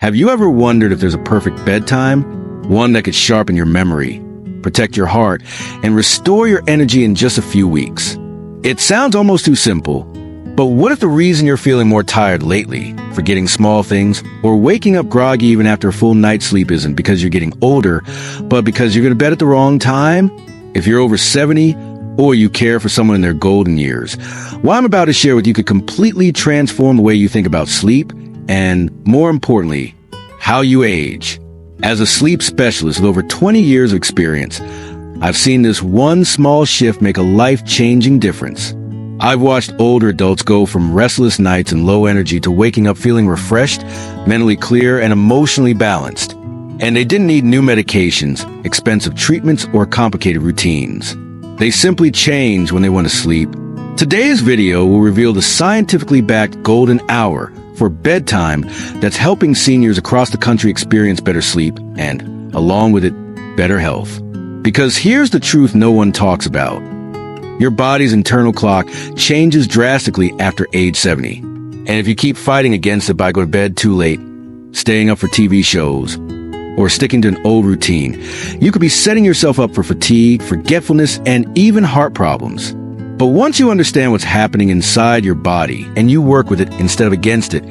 Have you ever wondered if there's a perfect bedtime? One that could sharpen your memory, protect your heart, and restore your energy in just a few weeks. It sounds almost too simple, but what if the reason you're feeling more tired lately, forgetting small things, or waking up groggy even after a full night's sleep isn't because you're getting older, but because you're going to bed at the wrong time? If you're over 70, or you care for someone in their golden years, what I'm about to share with you could completely transform the way you think about sleep and, more importantly, how you age. As a sleep specialist with over 20 years of experience, I've seen this one small shift make a life-changing difference. I've watched older adults go from restless nights and low energy to waking up feeling refreshed, mentally clear, and emotionally balanced. And they didn't need new medications, expensive treatments, or complicated routines. They simply change when they want to sleep. Today's video will reveal the scientifically backed golden hour for bedtime that's helping seniors across the country experience better sleep and, along with it, better health. Because here's the truth no one talks about. Your body's internal clock changes drastically after age 70. And if you keep fighting against it by going to bed too late, staying up for TV shows, or sticking to an old routine, you could be setting yourself up for fatigue, forgetfulness, and even heart problems. But once you understand what's happening inside your body and you work with it instead of against it,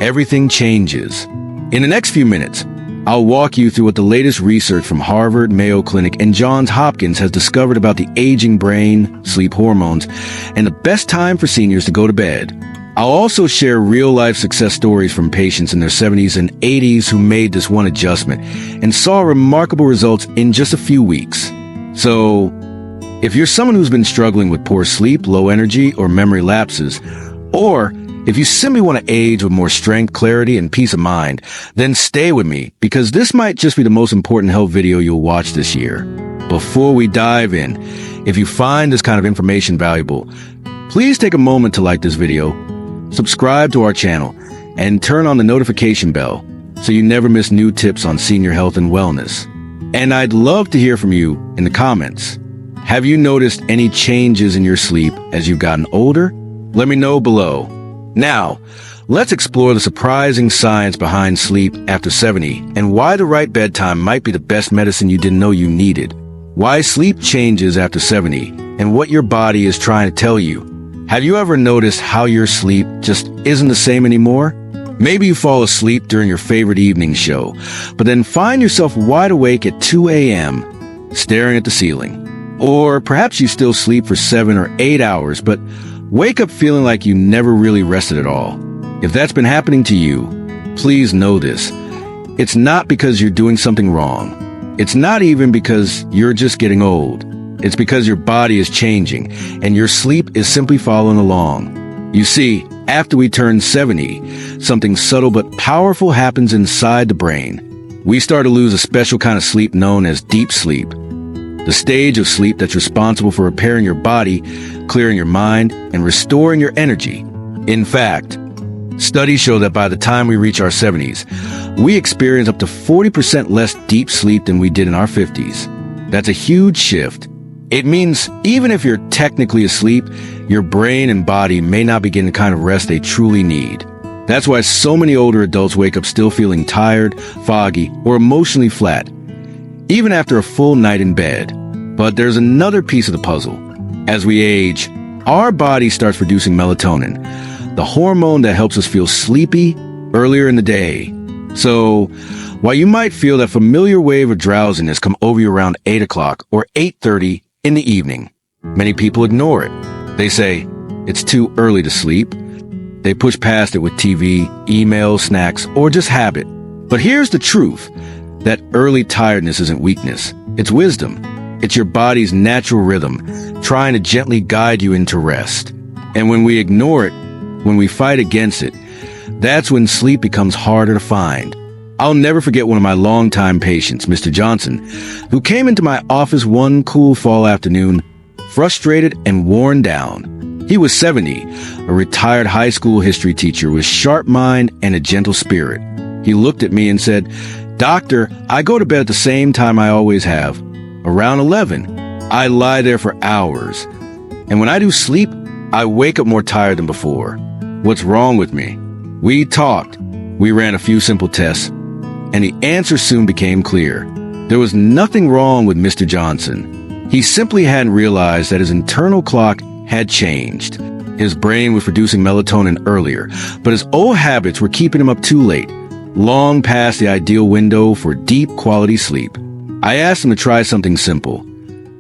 everything changes. In the next few minutes, I'll walk you through what the latest research from Harvard, Mayo Clinic, and Johns Hopkins has discovered about the aging brain, sleep hormones, and the best time for seniors to go to bed. I'll also share real-life success stories from patients in their 70s and 80s who made this one adjustment and saw remarkable results in just a few weeks. So, if you're someone who's been struggling with poor sleep, low energy, or memory lapses, or if you simply want to age with more strength, clarity, and peace of mind, then stay with me, because this might just be the most important health video you'll watch this year. Before we dive in, if you find this kind of information valuable, please take a moment to like this video, subscribe to our channel, and turn on the notification bell so you never miss new tips on senior health and wellness. And I'd love to hear from you in the comments. Have you noticed any changes in your sleep as you've gotten older? Let me know below. Now, let's explore the surprising science behind sleep after 70 and why the right bedtime might be the best medicine you didn't know you needed. Why sleep changes after 70 and what your body is trying to tell you. Have you ever noticed how your sleep just isn't the same anymore? Maybe you fall asleep during your favorite evening show, but then find yourself wide awake at 2 a.m., staring at the ceiling. Or perhaps you still sleep for 7 or 8 hours, but wake up feeling like you never really rested at all. If that's been happening to you, please know this. It's not because you're doing something wrong. It's not even because you're just getting old. It's because your body is changing, and your sleep is simply following along. You see, after we turn 70, something subtle but powerful happens inside the brain. We start to lose a special kind of sleep known as deep sleep. The stage of sleep that's responsible for repairing your body, clearing your mind, and restoring your energy. In fact, studies show that by the time we reach our 70s, we experience up to 40% less deep sleep than we did in our 50s. That's a huge shift. It means even if you're technically asleep, your brain and body may not be getting the kind of rest they truly need. That's why so many older adults wake up still feeling tired, foggy, or emotionally flat, even after a full night in bed. But there's another piece of the puzzle. As we age, our body starts producing melatonin, the hormone that helps us feel sleepy earlier in the day. So, while you might feel that familiar wave of drowsiness come over you around 8 o'clock or 8:30 in the evening, many people ignore it. They say, it's too early to sleep. They push past it with TV, emails, snacks, or just habit. But here's the truth. That early tiredness isn't weakness. It's wisdom. It's your body's natural rhythm, trying to gently guide you into rest. And when we ignore it, when we fight against it, that's when sleep becomes harder to find. I'll never forget one of my longtime patients, Mr. Johnson, who came into my office one cool fall afternoon, frustrated and worn down. He was 70, a retired high school history teacher with sharp mind and a gentle spirit. He looked at me and said, "Doctor, I go to bed at the same time I always have, around 11. I lie there for hours. And when I do sleep, I wake up more tired than before. What's wrong with me?" We talked. We ran a few simple tests, And the answer soon became clear. There was nothing wrong with Mr. Johnson. He simply hadn't realized that his internal clock had changed. His brain was producing melatonin earlier, but his old habits were keeping him up too late, long past the ideal window for deep quality sleep. I asked him to try something simple.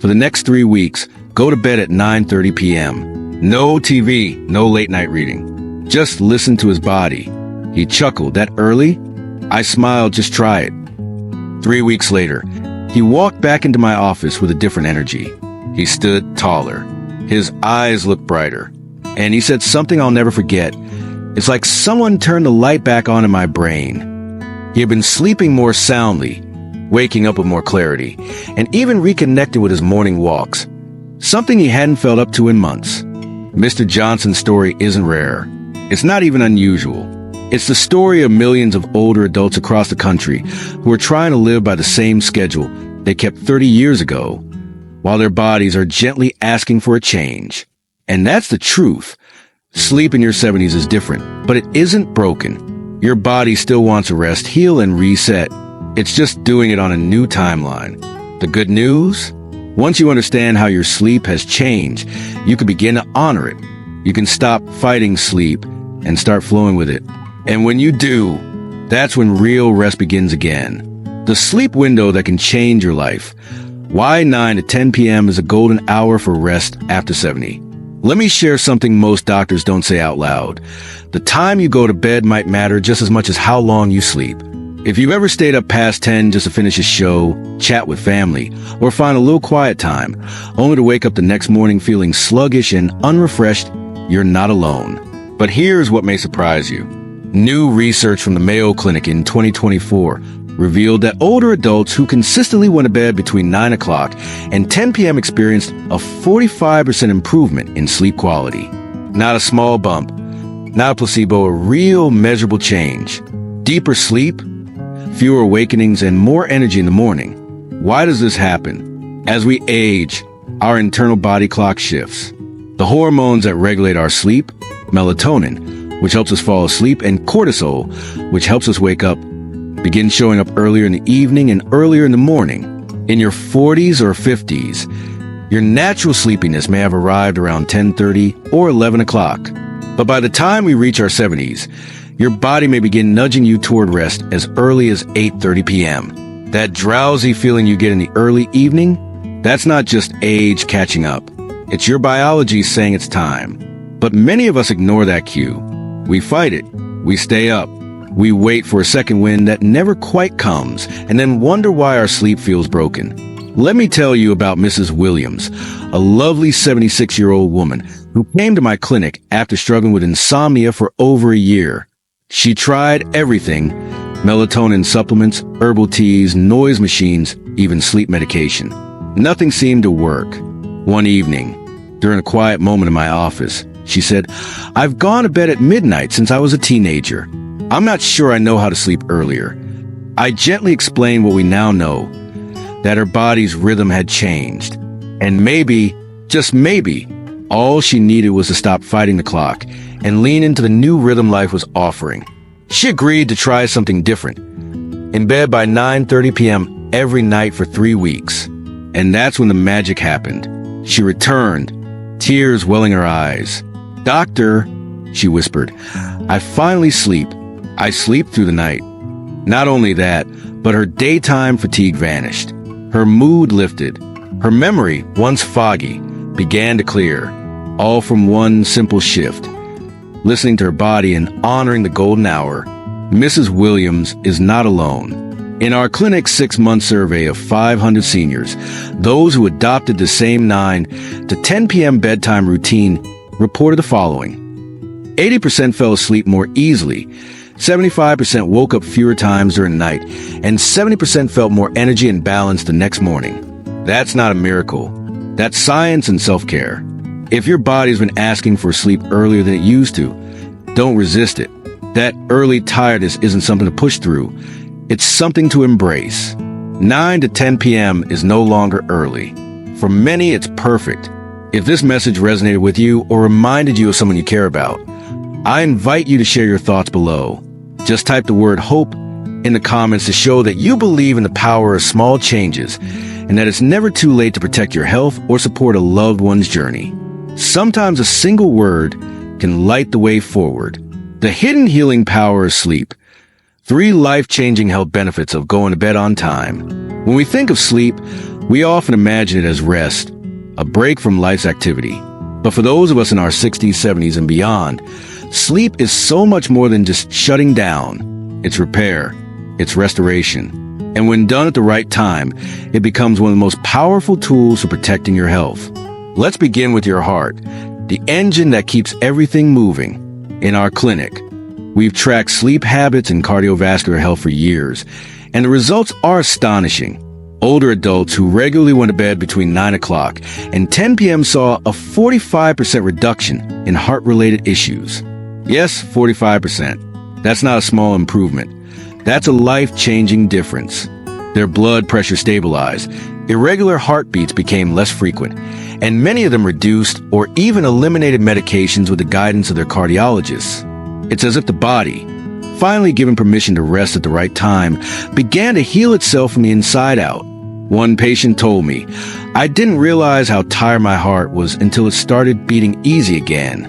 For the next 3 weeks, go to bed at 9:30 p.m. No TV, no late night reading. Just listen to his body. He chuckled. That early? I smiled. Just try it. 3 weeks later, he walked back into my office with a different energy. He stood taller. His eyes looked brighter. And he said something I'll never forget. It's like someone turned the light back on in my brain. He had been sleeping more soundly, waking up with more clarity, and even reconnected with his morning walks. Something he hadn't felt up to in months. Mr. Johnson's story isn't rare. It's not even unusual. It's the story of millions of older adults across the country who are trying to live by the same schedule they kept 30 years ago, while their bodies are gently asking for a change. And that's the truth. Sleep in your 70s is different, but it isn't broken. Your body still wants to rest, heal, and reset. It's just doing it on a new timeline. The good news? Once you understand how your sleep has changed, you can begin to honor it. You can stop fighting sleep and start flowing with it. And when you do, that's when real rest begins again. The sleep window that can change your life. Why 9 to 10 p.m. is a golden hour for rest after 70. Let me share something most doctors don't say out loud. The time you go to bed might matter just as much as how long you sleep. If you've ever stayed up past 10 just to finish a show, chat with family, or find a little quiet time, only to wake up the next morning feeling sluggish and unrefreshed, you're not alone. But here's what may surprise you. New research from the Mayo Clinic in 2024 revealed that older adults who consistently went to bed between 9 o'clock and 10 p.m. experienced a 45% improvement in sleep quality. Not a small bump, not a placebo, a real measurable change. Deeper sleep, fewer awakenings, and more energy in the morning. Why does this happen? As we age, our internal body clock shifts. The hormones that regulate our sleep, melatonin, which helps us fall asleep, and cortisol, which helps us wake up, begin showing up earlier in the evening and earlier in the morning. In your 40s or 50s, your natural sleepiness may have arrived around 10:30 or 11 o'clock. But by the time we reach our 70s, your body may begin nudging you toward rest as early as 8:30 p.m. That drowsy feeling you get in the early evening, that's not just age catching up. It's your biology saying it's time. But many of us ignore that cue. We fight it. We stay up. We wait for a second wind that never quite comes, and then wonder why our sleep feels broken. Let me tell you about Mrs. Williams, a lovely 76-year-old woman who came to my clinic after struggling with insomnia for over a year. She tried everything: melatonin supplements, herbal teas, noise machines, even sleep medication. Nothing seemed to work. One evening, during a quiet moment in my office, she said, "I've gone to bed at midnight since I was a teenager. I'm not sure I know how to sleep earlier." I gently explained what we now know, that her body's rhythm had changed. And maybe, just maybe, all she needed was to stop fighting the clock and lean into the new rhythm life was offering. She agreed to try something different. In bed by 9:30 p.m. every night for 3 weeks. And that's when the magic happened. She returned, tears welling her eyes. "Doctor," she whispered, "I finally sleep. I sleep through the night." Not only that, but her daytime fatigue vanished. Her mood lifted. Her memory, once foggy, began to clear, all from one simple shift. Listening to her body and honoring the golden hour, Mrs. Williams is not alone. In our clinic's 6-month survey of 500 seniors, those who adopted the same 9 to 10 p.m. bedtime routine reported the following. 80% fell asleep more easily, 75% woke up fewer times during the night, and 70% felt more energy and balance the next morning. That's not a miracle. That's science and self-care. If your body's been asking for sleep earlier than it used to, don't resist it. That early tiredness isn't something to push through. It's something to embrace. 9 to 10 p.m. is no longer early. For many, it's perfect. If this message resonated with you or reminded you of someone you care about, I invite you to share your thoughts below. Just type the word HOPE in the comments to show that you believe in the power of small changes and that it's never too late to protect your health or support a loved one's journey. Sometimes a single word can light the way forward. The hidden healing power of sleep. 3 life-changing health benefits of going to bed on time. When we think of sleep, we often imagine it as rest, a break from life's activity. But for those of us in our 60s, 70s, and beyond, sleep is so much more than just shutting down. It's repair. It's restoration. And when done at the right time, it becomes one of the most powerful tools for protecting your health. Let's begin with your heart, the engine that keeps everything moving. In our clinic, we've tracked sleep habits and cardiovascular health for years, and the results are astonishing. Older adults who regularly went to bed between 9 o'clock and 10 p.m. saw a 45% reduction in heart-related issues. Yes, 45%. That's not a small improvement. That's a life-changing difference. Their blood pressure stabilized, irregular heartbeats became less frequent, and many of them reduced or even eliminated medications with the guidance of their cardiologists. It's as if the body, finally given permission to rest at the right time, began to heal itself from the inside out. One patient told me, "I didn't realize how tired my heart was until it started beating easy again."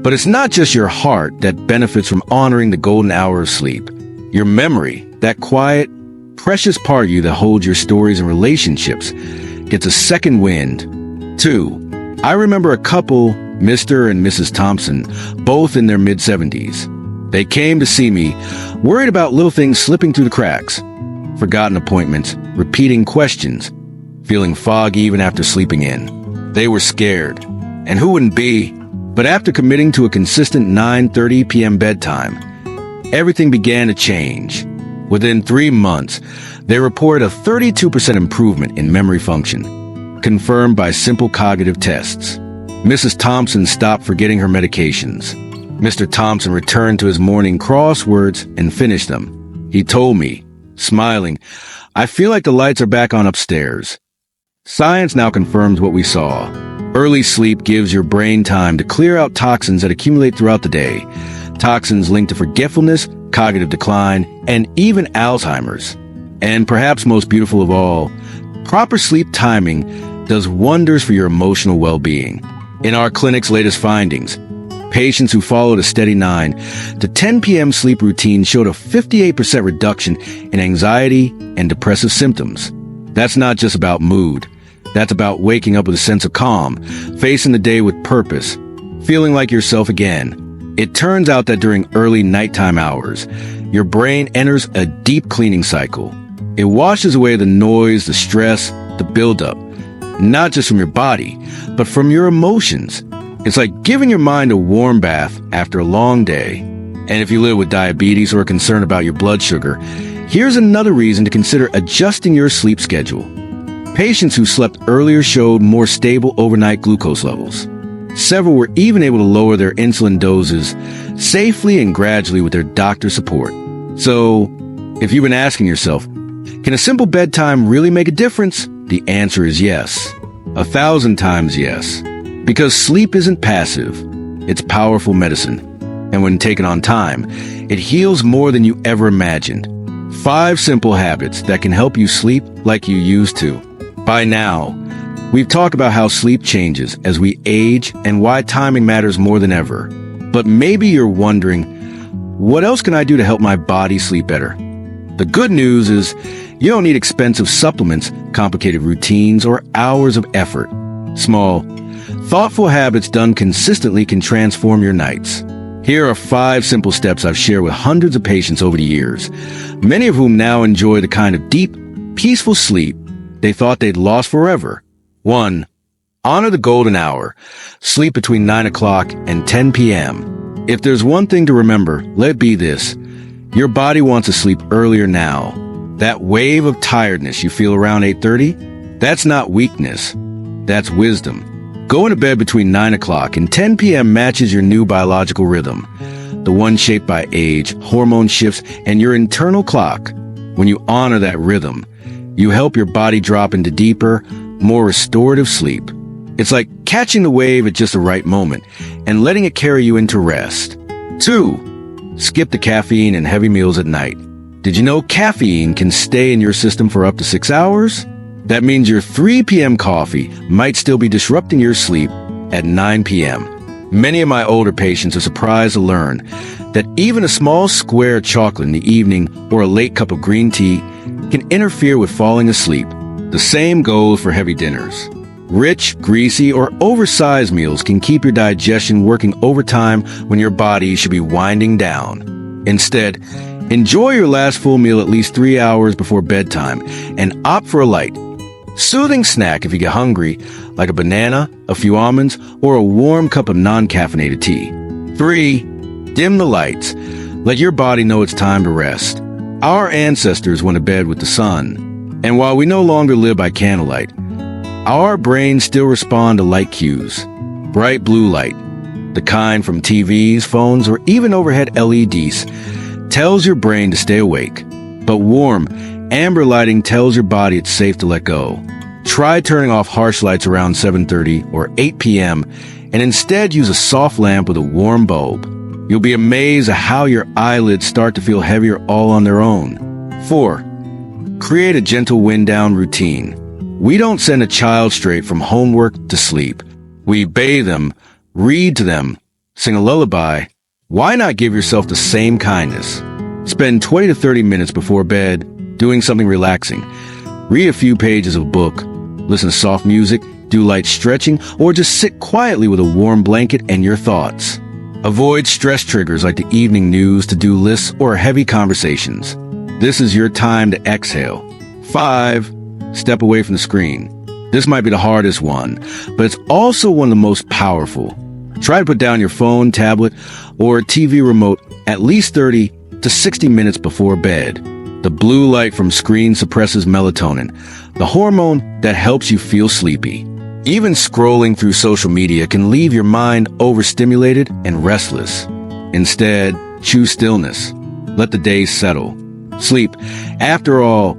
But it's not just your heart that benefits from honoring the golden hour of sleep. Your memory, that quiet, precious part of you that holds your stories and relationships, gets a second wind. 2. I remember a couple, Mr. and Mrs. Thompson, both in their mid-70s. They came to see me, worried about little things slipping through the cracks. Forgotten appointments, repeating questions, feeling foggy even after sleeping in. They were scared. And who wouldn't be? But after committing to a consistent 9:30 p.m. bedtime, everything began to change. Within 3 months, they reported a 32% improvement in memory function, confirmed by simple cognitive tests. Mrs. Thompson stopped forgetting her medications. Mr. Thompson returned to his morning crosswords and finished them. He told me, smiling, "I feel like the lights are back on upstairs." Science now confirms what we saw. Early sleep gives your brain time to clear out toxins that accumulate throughout the day. Toxins linked to forgetfulness, cognitive decline, and even Alzheimer's. And perhaps most beautiful of all, proper sleep timing does wonders for your emotional well-being. In our clinic's latest findings, patients who followed a steady 9 to 10 p.m. sleep routine showed a 58% reduction in anxiety and depressive symptoms. That's not just about mood. That's about waking up with a sense of calm, facing the day with purpose, feeling like yourself again. It turns out that during early nighttime hours, your brain enters a deep cleaning cycle. It washes away the noise, the stress, the buildup, not just from your body, but from your emotions. It's like giving your mind a warm bath after a long day. And if you live with diabetes or are concerned about your blood sugar, here's another reason to consider adjusting your sleep schedule. Patients who slept earlier showed more stable overnight glucose levels. Several were even able to lower their insulin doses safely and gradually with their doctor's support. So, if you've been asking yourself, can a simple bedtime really make a difference? The answer is yes. 1,000 times yes. Because sleep isn't passive, it's powerful medicine. And when taken on time, it heals more than you ever imagined. 5 simple habits that can help you sleep like you used to. By now, we've talked about how sleep changes as we age and why timing matters more than ever. But maybe you're wondering, what else can I do to help my body sleep better? The good news is you don't need expensive supplements, complicated routines, or hours of effort. Small, thoughtful habits done consistently can transform your nights. Here are 5 simple steps I've shared with hundreds of patients over the years, many of whom now enjoy the kind of deep, peaceful sleep they thought they'd lost forever. 1. Honor the golden hour. Sleep between 9 o'clock and 10 p.m. If there's one thing to remember, let it be this. Your body wants to sleep earlier now. That wave of tiredness you feel around 8:30, that's not weakness. That's wisdom. Going to bed between 9 o'clock and 10 p.m. matches your new biological rhythm, the one shaped by age, hormone shifts, and your internal clock. When you honor that rhythm, you help your body drop into deeper, more restorative sleep. It's like catching the wave at just the right moment and letting it carry you into rest. 2. Skip the caffeine and heavy meals at night. Did you know caffeine can stay in your system for up to 6 hours? That means your 3 p.m. coffee might still be disrupting your sleep at 9 p.m. Many of my older patients are surprised to learn that even a small square of chocolate in the evening or a late cup of green tea can interfere with falling asleep. The same goes for heavy dinners. Rich, greasy, or oversized meals can keep your digestion working overtime when your body should be winding down. Instead, enjoy your last full meal at least 3 hours before bedtime and opt for a light, soothing snack if you get hungry, like a banana, a few almonds, or a warm cup of non-caffeinated tea. 3. Dim the lights. Let your body know it's time to rest. Our ancestors went to bed with the sun, and while we no longer live by candlelight, our brains still respond to light cues. Bright blue light, the kind from TVs, phones, or even overhead LEDs, tells your brain to stay awake. But warm, amber lighting tells your body it's safe to let go. Try turning off harsh lights around 7:30 or 8 p.m. and instead use a soft lamp with a warm bulb. You'll be amazed at how your eyelids start to feel heavier all on their own. 4. Create a gentle wind-down routine. We don't send a child straight from homework to sleep. We bathe them, read to them, sing a lullaby. Why not give yourself the same kindness? Spend 20 to 30 minutes before bed doing something relaxing. Read a few pages of a book, listen to soft music, do light stretching, or just sit quietly with a warm blanket and your thoughts. Avoid stress triggers like the evening news, to-do lists, or heavy conversations. This is your time to exhale. 5. Step away from the screen. This might be the hardest one, but it's also one of the most powerful. Try to put down your phone, tablet, or TV remote at least 30 to 60 minutes before bed. The blue light from screens suppresses melatonin, the hormone that helps you feel sleepy. Even scrolling through social media can leave your mind overstimulated and restless. Instead, choose stillness. Let the days settle. Sleep, after all,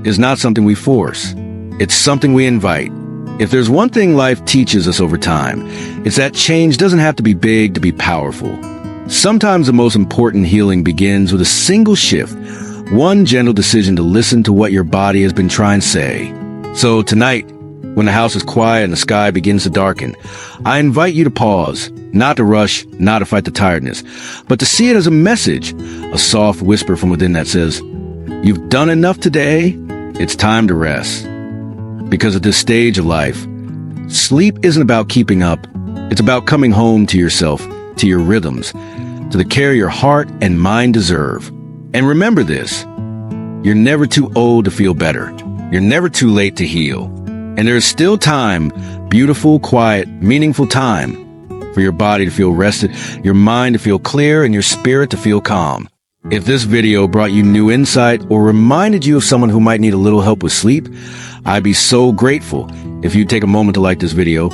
is not something we force. It's something we invite. If there's one thing life teaches us over time, it's that change doesn't have to be big to be powerful. Sometimes the most important healing begins with a single shift, one gentle decision to listen to what your body has been trying to say. So tonight, when the house is quiet and the sky begins to darken, I invite you to pause, not to rush, not to fight the tiredness, but to see it as a message, a soft whisper from within that says, "You've done enough today. It's time to rest." Because at this stage of life, sleep isn't about keeping up. It's about coming home to yourself, to your rhythms, to the care your heart and mind deserve. And remember this, you're never too old to feel better. You're never too late to heal. And there's still time, beautiful, quiet, meaningful time, for your body to feel rested, your mind to feel clear, and your spirit to feel calm. If this video brought you new insight or reminded you of someone who might need a little help with sleep, I'd be so grateful if you'd take a moment to like this video,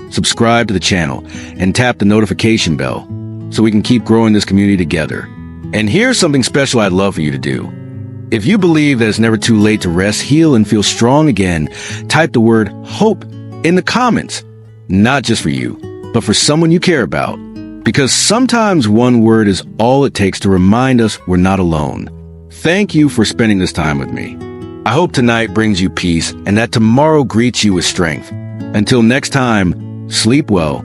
subscribe to the channel, and tap the notification bell so we can keep growing this community together. And here's something special I'd love for you to do. If you believe that it's never too late to rest, heal, and feel strong again, type the word HOPE in the comments, not just for you, but for someone you care about. Because sometimes one word is all it takes to remind us we're not alone. Thank you for spending this time with me. I hope tonight brings you peace and that tomorrow greets you with strength. Until next time, sleep well